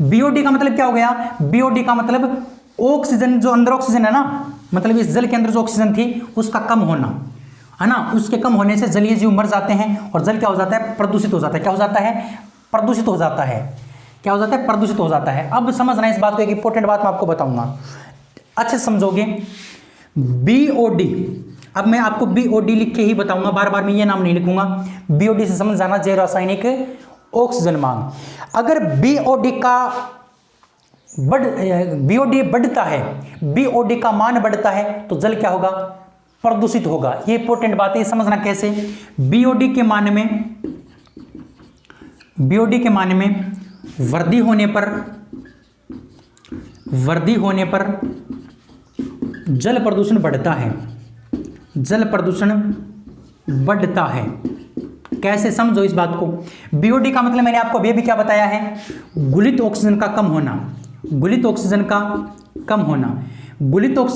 बीओडी का मतलब क्या हो गया? बीओडी का मतलब ऑक्सीजन, जो अंदर ऑक्सीजन है ना, मतलब इस जल के अंदर जो ऑक्सीजन थी उसका कम होना, है ना। उसके कम होने से जलीय जीव मर जाते हैं और जल क्या हो जाता है? प्रदूषित हो जाता है। क्या हो जाता है? प्रदूषित हो जाता है। क्या हो जाता है? प्रदूषित हो जाता है। अब समझना इस बात को, एक इंपॉर्टेंट बात मैं आपको बताऊंगा, अच्छे से समझोगे। बीओडी, अब मैं आपको बीओडी लिख के ही बताऊंगा, बार बार मैं ये नाम नहीं लिखूंगा। बीओडी से समझ जाना, जैव रासायनिक ऑक्सीजन मांग। अगर बीओडी बढ़ता है, बीओडी का मान बढ़ता है तो जल क्या होगा? प्रदूषित होगा। ये इंपॉर्टेंट बात है, समझना कैसे। बीओडी के मान में वृद्धि होने पर जल प्रदूषण बढ़ता है। कैसे? समझो इस बात को। बीओडी का मतलब मैंने आपको अभी भी क्या बताया है? गुलित ऑक्सीजन का कम होना। गुलित ऑक्सीजन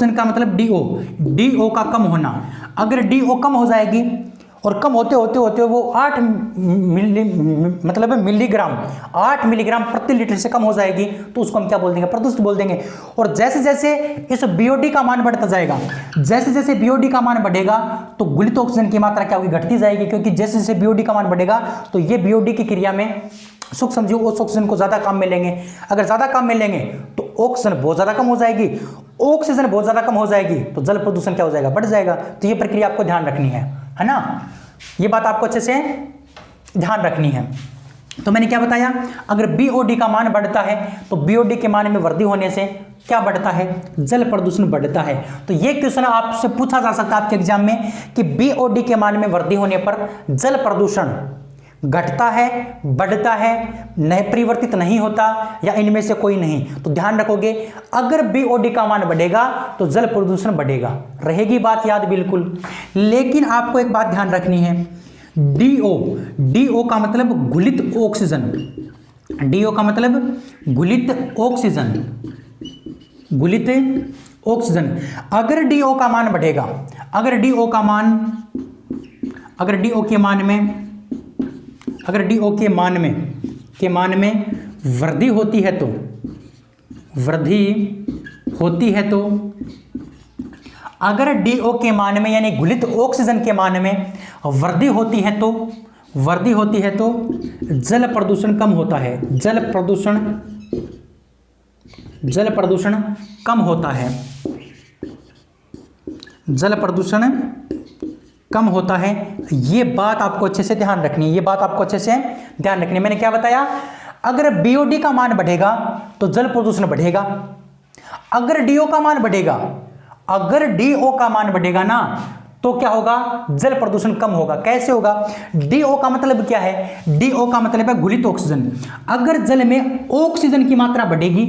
का मतलब डीओ का कम होना। अगर डीओ कम हो जाएगी और कम होते होते होते वो 8 मिलीग्राम 8 मिलीग्राम प्रति लीटर से कम हो जाएगी तो उसको हम क्या बोल देंगे, प्रदूषित बोल देंगे। और जैसे जैसे इस बीओडी का मान बढ़ता जाएगा, जैसे जैसे बीओडी का मान बढ़ेगा तो गुलित ऑक्सीजन की मात्रा क्या होगी, घटती जाएगी, क्योंकि जैसे जैसे बीओडी का मान बढ़ेगा तो ये बीओडी की क्रिया में सूक्ष्म जीव उस ऑक्सीजन को ज्यादा काम में लेंगे। अगर ज्यादा काम में लेंगे तो ऑक्सीजन बहुत ज्यादा कम हो जाएगी, ऑक्सीजन बहुत ज्यादा कम हो जाएगी तो जल प्रदूषण क्या हो जाएगा, बढ़ जाएगा। तो ये प्रक्रिया आपको ध्यान रखनी है ना, ये बात आपको अच्छे से ध्यान रखनी है। तो मैंने क्या बताया, अगर बीओडी का मान बढ़ता है तो बीओडी के मान में वृद्धि होने से क्या बढ़ता है, जल प्रदूषण बढ़ता है। तो ये क्वेश्चन आपसे पूछा जा सकता है आपके एग्जाम में कि बीओडी के मान में वृद्धि होने पर जल प्रदूषण घटता है, बढ़ता है, नए परिवर्तित नहीं होता या इनमें से कोई नहीं। तो ध्यान रखोगे अगर बीओडी का मान बढ़ेगा तो जल प्रदूषण बढ़ेगा, रहेगी बात याद बिल्कुल। लेकिन आपको एक बात ध्यान रखनी है, डीओ का मतलब घुलित ऑक्सीजन, डीओ का मतलब घुलित ऑक्सीजन, घुलित ऑक्सीजन। अगर डीओ का मान बढ़ेगा, अगर डीओ के मान में वृद्धि होती है तो अगर डीओ के मान में यानी घुलित ऑक्सीजन के मान में वृद्धि होती है तो जल प्रदूषण कम होता है, जल प्रदूषण कम होता है, जल प्रदूषण कम होता है। ये बात आपको अच्छे से ध्यान रखनी है, ये बात आपको अच्छे से ध्यान रखनी है। मैंने क्या बताया, अगर बीओडी का मान बढ़ेगा तो जल प्रदूषण बढ़ेगा, अगर डीओ का मान बढ़ेगा, अगर डीओ का मान बढ़ेगा ना तो क्या होगा, जल प्रदूषण कम होगा। कैसे होगा, डीओ का मतलब क्या है, डीओ का मतलब है घुलित ऑक्सीजन। अगर जल में ऑक्सीजन की मात्रा बढ़ेगी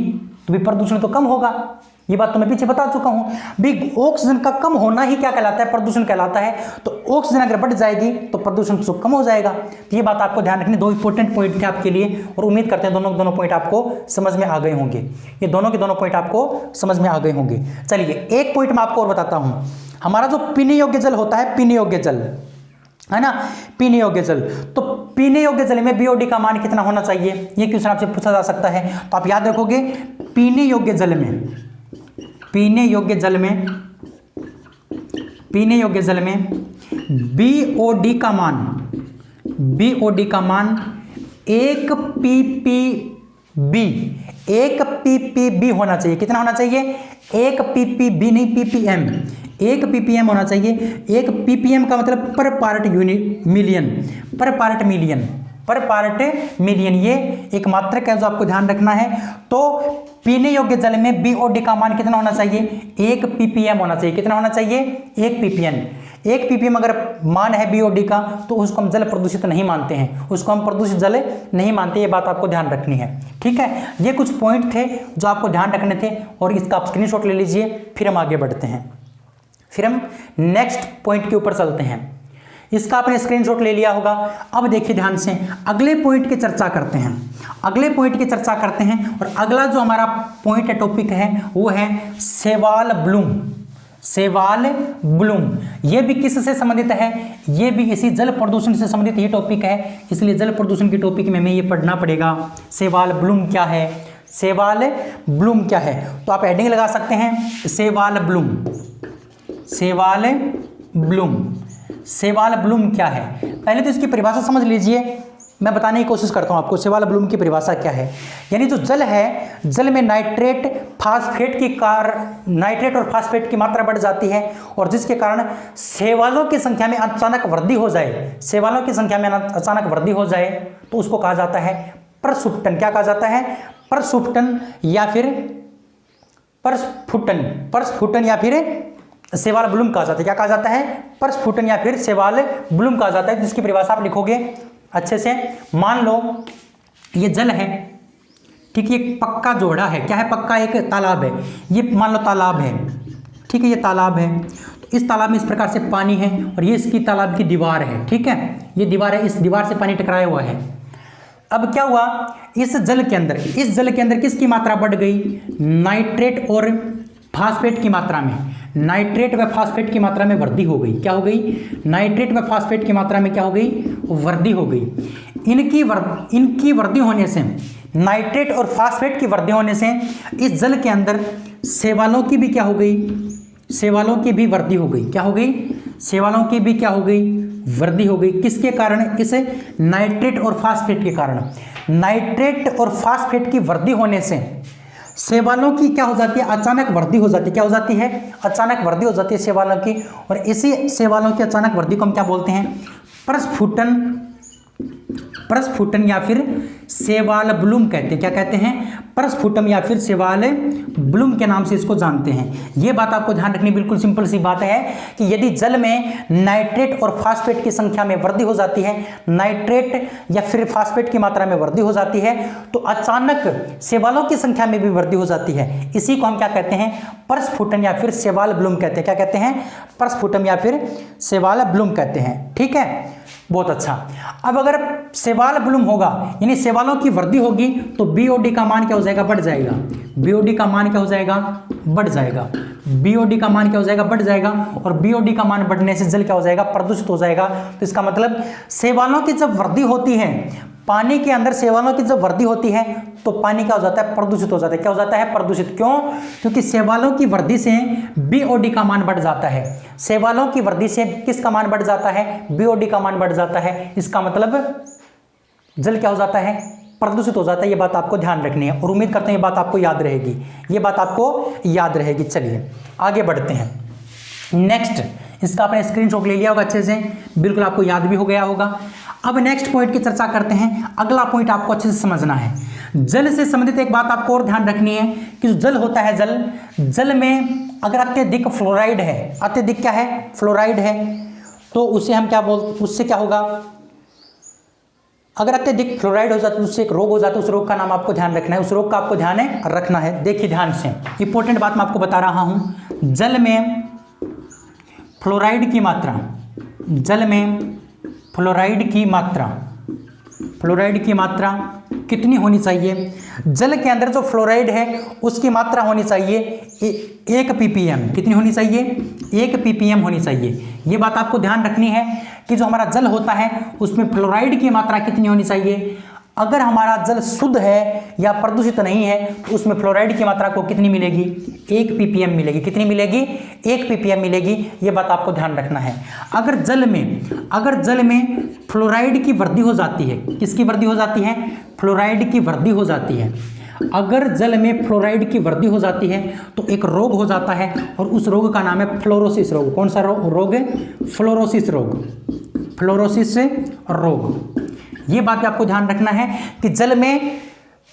तो भी प्रदूषण तो कम होगा, ये बात तो मैं पीछे बता चुका हूं भी। ऑक्सीजन का कम होना ही क्या कहलाता है, प्रदूषण कहलाता है। तो ऑक्सीजन अगर बढ़ जाएगी तो प्रदूषण तो कम हो जाएगा। तो ये बात आपको ध्यान रखनी, दो इंपॉर्टेंट पॉइंट थे आपके लिए और उम्मीद करते हैं दोनों पॉइंट आपको समझ में आ गए होंगे। ये दोनों के दोनों पॉइंट आपको समझ में आ गए होंगे। चलिए एक पॉइंट मैं आपको और बताता हूं, हमारा जो पीने योग्य जल होता है, पीने योग्य जल है ना, पीने योग्य जल, तो पीने योग्य जल में बीओडी का मान कितना होना चाहिए, ये क्वेश्चन आपसे पूछा जा सकता है। तो आप याद रखोगे पीने योग्य जल में बीओडी का मान 1 ppb होना चाहिए। कितना होना चाहिए, 1 ppb नहीं ppm, 1 ppm होना चाहिए। 1 ppm का मतलब पर पार्ट मिलियन, ये एक मात्रक है जो आपको ध्यान रखना है। तो पीने योग्य जल में बीओडी का मान कितना होना चाहिए, 1 ppm होना चाहिए। कितना होना चाहिए, 1 ppm अगर मान है बीओडी का तो उसको हम जल प्रदूषित नहीं मानते हैं, उसको हम प्रदूषित जल नहीं मानते। ये बात आपको ध्यान रखनी है, ठीक है। ये कुछ पॉइंट थे जो आपको ध्यान रखने थे और इसका आप स्क्रीनशॉट ले लीजिए, फिर हम आगे बढ़ते हैं, फिर हम नेक्स्ट पॉइंट के ऊपर चलते हैं। इसका आपने स्क्रीनशॉट ले लिया होगा। अब देखिए ध्यान से, अगले पॉइंट की चर्चा करते हैं, और अगला जो हमारा पॉइंट है, टॉपिक है, वो है सेवाल ब्लूम। ये भी किससे संबंधित है, ये भी इसी जल प्रदूषण से संबंधित ही टॉपिक है, इसलिए जल प्रदूषण की टॉपिक में हमें ये पढ़ना पड़ेगा। सेवाल ब्लूम क्या है, तो आप हेडिंग लगा सकते हैं सेवाल ब्लूम क्या है। पहले तो इसकी परिभाषा समझ लीजिए, मैं बताने की कोशिश करता हूं आपको सेवाल ब्लूम की परिभाषा क्या है। यानी जो जल है, जल में नाइट्रेट और फास्फेट की मात्रा बढ़ जाती है और जिसके कारण शैवालों की संख्या में अचानक वृद्धि हो जाए, तो उसको कहा जाता है प्रस्फुटन। क्या कहा जाता है, प्रस्फुटन या फिर सेवाल ब्लूम कहा जाता है। क्या कहा जाता है, प्रस्फुटन या फिर सेवाल ब्लूम कहा जाता है। जिसकी परिभाषा आप लिखोगे अच्छे से। मान लो ये जल है, ठीक है, ये पक्का जोड़ा है। क्या है, पक्का एक तालाब है, ये मान लो तालाब है, ठीक है, ये तालाब है। तो इस तालाब में इस प्रकार से पानी है और ये इसकी तालाब की दीवार है, ठीक है, ये दीवार है, इस दीवार से पानी टकराया हुआ है। अब क्या हुआ, इस जल के अंदर किसकी मात्रा बढ़ गई, नाइट्रेट और फास्फेट की मात्रा में, नाइट्रेट व फास्फेट की मात्रा में वृद्धि हो गई। क्या हो गई? नाइट्रेट व फास्फेट की मात्रा में क्या हो गई? वृद्धि हो गई। इनकी वृद्धि होने से, नाइट्रेट और फास्फेट की वृद्धि होने से इस जल के अंदर शैवालों की भी क्या हो गई? शैवालों की भी वृद्धि हो गई। क्या हो गई? शैवालों की भी क्या हो गई? वृद्धि हो गई। किसके कारण? इस नाइट्रेट और फास्फेट के कारण। नाइट्रेट और फास्फेट की वृद्धि होने से शैवालों की क्या हो जाती है? अचानक वृद्धि हो जाती है। क्या हो जाती है? अचानक वृद्धि हो जाती है शैवालों की। और इसी शैवालों की अचानक वृद्धि को हम क्या बोलते हैं? प्रस्फुटन, प्रस्फुटन या फिर शैवाल ब्लूम कहते हैं। क्या कहते हैं? प्रस्फुटन या फिर शैवाल ब्लूम के नाम से इसको जानते हैं। यह बात आपको ध्यान रखनी, बिल्कुल सिंपल सी बात है कि यदि जल में नाइट्रेट और फास्फेट की संख्या में वृद्धि हो जाती है, नाइट्रेट या फिर फास्फेट की मात्रा में वृद्धि हो जाती है, तो अचानक शैवालों की संख्या में भी वृद्धि हो जाती है। इसी को हम क्या कहते हैं? प्रस्फुटन या फिर शैवाल ब्लूम कहते हैं। क्या कहते हैं? प्रस्फुटन या फिर शैवाल ब्लूम कहते हैं। ठीक है, बहुत अच्छा। अब अगर शैवाल ब्लूम होगा यानी शैवालों की वृद्धि होगी तो बीओडी का मान क्या हो जाएगा? बढ़ जाएगा। बीओडी का मान क्या हो जाएगा? बढ़ जाएगा। बीओडी का मान क्या हो जाएगा? बढ़ जाएगा। और बीओडी का मान बढ़ने से जल क्या हो जाएगा? प्रदूषित हो जाएगा। तो इसका मतलब शैवालों की जब वृद्धि होती है, पानी के अंदर शैवालों की जब वृद्धि होती है तो पानी क्या हो जाता है? प्रदूषित हो जाता है। क्या हो जाता है? प्रदूषित। क्यों? क्योंकि शैवालों की वृद्धि से बीओडी का मान बढ़ जाता है। शैवालों की वृद्धि से किसका मान बढ़ जाता है? बीओडी का मान बढ़ जाता है। इसका मतलब जल क्या हो जाता है? प्रदूषित हो जाता है। ये बात आपको ध्यान रखनी है और उम्मीद करते हैं ये बात आपको याद रहेगी। ये बात आपको याद रहेगी। चलिए आगे बढ़ते हैं। नेक्स्ट, इसका आपने स्क्रीनशॉट ले लिया होगा अच्छे से, बिल्कुल आपको याद भी हो गया होगा। अब नेक्स्ट पॉइंट की चर्चा करते हैं। अगला पॉइंट आपको अच्छे से समझना है। जल से संबंधित एक बात आपको और ध्यान रखनी है कि जो जल होता है, जल में अगर अत्यधिक फ्लोराइड है, अत्यधिक क्या है? फ्लोराइड है, तो उसे हम क्या बोलते, उससे क्या होगा? अगर अत्यधिक फ्लोराइड हो जाता है तो उससे एक रोग हो जाता है। उस रोग का नाम आपको ध्यान रखना है। उस रोग का आपको ध्यान रखना है। देखिए ध्यान से, इंपॉर्टेंट बात मैं आपको बता रहा हूं। जल में फ्लोराइड की मात्रा, जल में फ्लोराइड की मात्रा, फ्लोराइड की मात्रा कितनी होनी चाहिए? जल के अंदर जो फ्लोराइड है उसकी मात्रा होनी चाहिए 1 ppm। कितनी होनी चाहिए? 1 ppm होनी चाहिए। ये बात आपको ध्यान रखनी है कि जो हमारा जल होता है उसमें फ्लोराइड की मात्रा कितनी होनी चाहिए। अगर हमारा जल शुद्ध है या प्रदूषित नहीं है तो उसमें फ्लोराइड की मात्रा को कितनी मिलेगी? 1 ppm मिलेगी। कितनी मिलेगी? 1 ppm मिलेगी। ये बात आपको ध्यान रखना है। अगर जल में फ्लोराइड की वृद्धि हो जाती है, किसकी वृद्धि हो जाती है? फ्लोराइड की वृद्धि हो जाती है। अगर जल में फ्लोराइड की वृद्धि हो जाती है तो एक रोग हो जाता है और उस रोग का नाम है फ्लोरोसिस रोग। कौन सा रोग है? फ्लोरोसिस रोग। फ्लोरोसिस रोग। ये बात आपको ध्यान रखना है कि जल में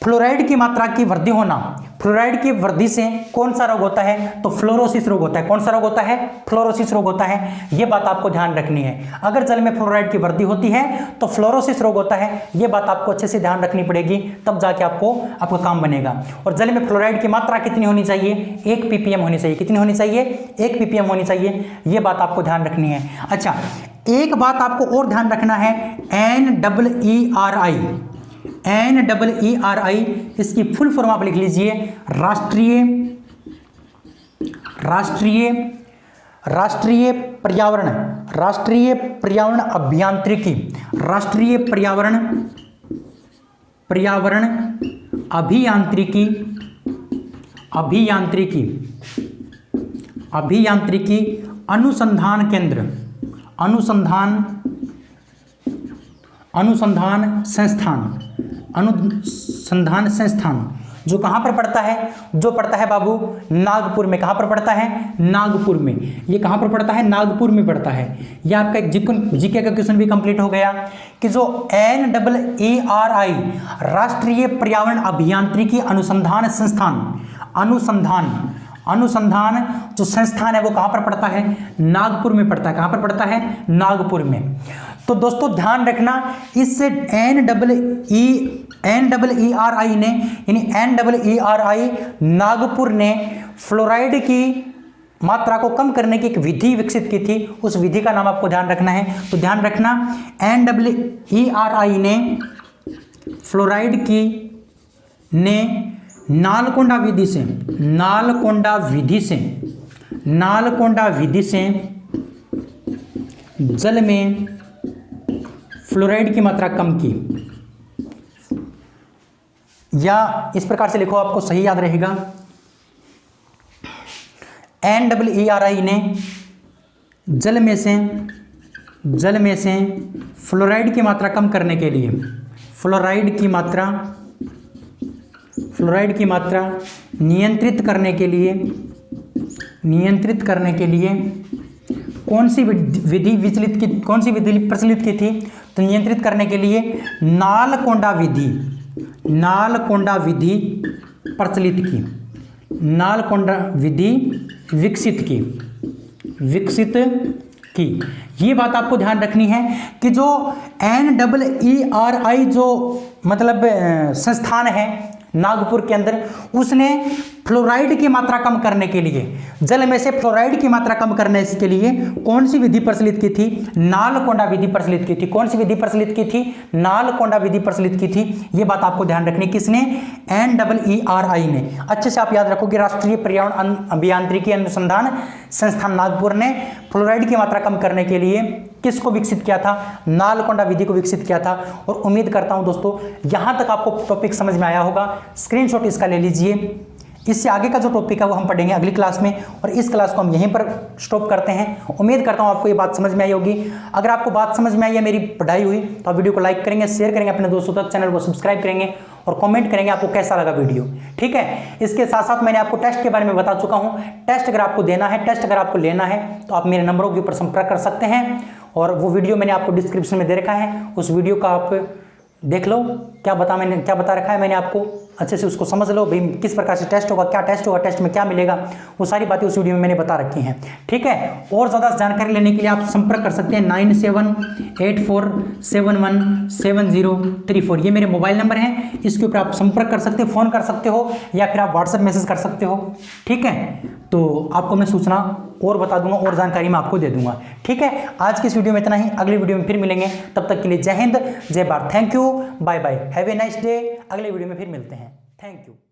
फ्लोराइड की मात्रा की वृद्धि होना, फ्लोराइड की वृद्धि से कौन सा रोग होता है? तो फ्लोरोसिस रोग होता है। कौन सा रोग होता है? फ्लोरोसिस रोग होता है। ये बात आपको ध्यान रखनी है। अगर जल में फ्लोराइड की वृद्धि होती है तो फ्लोरोसिस रोग होता है। ये बात आपको अच्छे से ध्यान रखनी पड़ेगी, तब जाके आपका काम बनेगा। और जल में फ्लोराइड की मात्रा कितनी होनी चाहिए? 1 ppm होनी चाहिए। कितनी होनी चाहिए? 1 ppm होनी चाहिए। ये बात आपको ध्यान रखनी है। अच्छा, एक बात आपको और ध्यान रखना है, NEERI। NEERI इसकी फुल फॉर्म आप लिख लीजिए, राष्ट्रीय पर्यावरण अभियांत्रिकी। राष्ट्रीय पर्यावरण अभियांत्रिकी अनुसंधान केंद्र, अनुसंधान संस्थान जो कहाँ पर पड़ता है? जो पड़ता है बाबू नागपुर में। कहाँ पर पड़ता है? नागपुर में। ये कहाँ पर पड़ता है? नागपुर में पड़ता है। ये आपका एक जीके का क्वेश्चन भी कंप्लीट हो गया कि जो NEERI राष्ट्रीय पर्यावरण अभियांत्रिकी अनुसंधान जो संस्थान है वो कहाँ पर पड़ता है? नागपुर में पड़ता है। कहाँ पर पड़ता है? नागपुर में। तो दोस्तों ध्यान रखना, इससे NEERI ने यानी NEERI नागपुर ने फ्लोराइड की मात्रा को कम करने की एक विधि विकसित की थी। उस विधि का नाम आपको ध्यान रखना है। तो ध्यान रखना, NEERI ने फ्लोराइड की नालकोंडा विधि से, नालकोंडा विधि से, नालकोंडा विधि से जल में फ्लोराइड की मात्रा कम की, या इस प्रकार से लिखो, आपको सही याद रहेगा, NEERI ने जल में से फ्लोराइड की मात्रा कम करने के लिए, फ्लोराइड की मात्रा नियंत्रित करने के लिए कौन सी विधि प्रचलित की थी? तो नियंत्रित करने के लिए नालकोंडा विधि प्रचलित की, नालकोंडा विधि विकसित की। ये बात आपको ध्यान रखनी है कि जो NEERI जो मतलब संस्थान है नागपुर के अंदर, उसने फ्लोराइड की मात्रा कम करने के लिए, जल में से फ्लोराइड की मात्रा कम करने के लिए कौन सी विधि प्रचलित की थी? नालकोंडा विधि प्रचलित की थी। कौन सी विधि प्रचलित की थी? नालकोंडा विधि प्रचलित की थी। ये बात आपको ध्यान रखनी, किसने? NEERI ने। अच्छे से आप याद रखोगे, राष्ट्रीय पर्यावरण अभियांत्रिकी अनुसंधान संस्थान नागपुर ने फ्लोराइड की मात्रा कम करने के लिए किसको विकसित किया था? नालकोंडा विधि को विकसित किया था। और उम्मीद करता हूं दोस्तों यहां तक आपको टॉपिक समझ में आया होगा। स्क्रीनशॉट इसका ले लीजिए। इससे आगे का जो टॉपिक है वो हम पढ़ेंगे अगली क्लास में, और इस क्लास को हम यहीं पर स्टॉप करते हैं। उम्मीद करता हूं आपको ये बात समझ में आई होगी। अगर आपको बात समझ में आई है, मेरी पढ़ाई हुई, तो आप वीडियो को लाइक करेंगे, शेयर करेंगे अपने दोस्तों तक, चैनल को सब्सक्राइब करेंगे और कमेंट करेंगे आपको कैसा लगा वीडियो। ठीक है, इसके साथ साथ मैंने आपको टेस्ट के बारे में बता चुका हूं। टेस्ट अगर आपको देना है, टेस्ट अगर आपको लेना है, तो आप मेरे नंबरों के ऊपर संपर्क कर सकते हैं, और वो वीडियो मैंने आपको डिस्क्रिप्शन में दे रखा है। उस वीडियो का आप देख लो, क्या बता रखा है मैंने आपको, अच्छे से उसको समझ लो भाई, किस प्रकार से टेस्ट होगा, क्या टेस्ट होगा, टेस्ट में क्या मिलेगा, वो सारी बातें उस वीडियो में मैंने बता रखी हैं। ठीक है, और ज़्यादा जानकारी लेने के लिए आप संपर्क कर सकते हैं 9784717034। ये मेरे मोबाइल नंबर हैं, इसके ऊपर आप संपर्क कर सकते हो, फ़ोन कर सकते हो, या फिर आप व्हाट्सएप मैसेज कर सकते हो। ठीक है, तो आपको मैं सूचना और बता दूंगा, और जानकारी मैं आपको दे दूंगा। ठीक है, आज की इस वीडियो में इतना ही, अगली वीडियो में फिर मिलेंगे। तब तक के लिए जय हिंद, जय Bharat, thank you, bye bye, have a nice day. अगले वीडियो में फिर मिलते हैं, थैंक यू।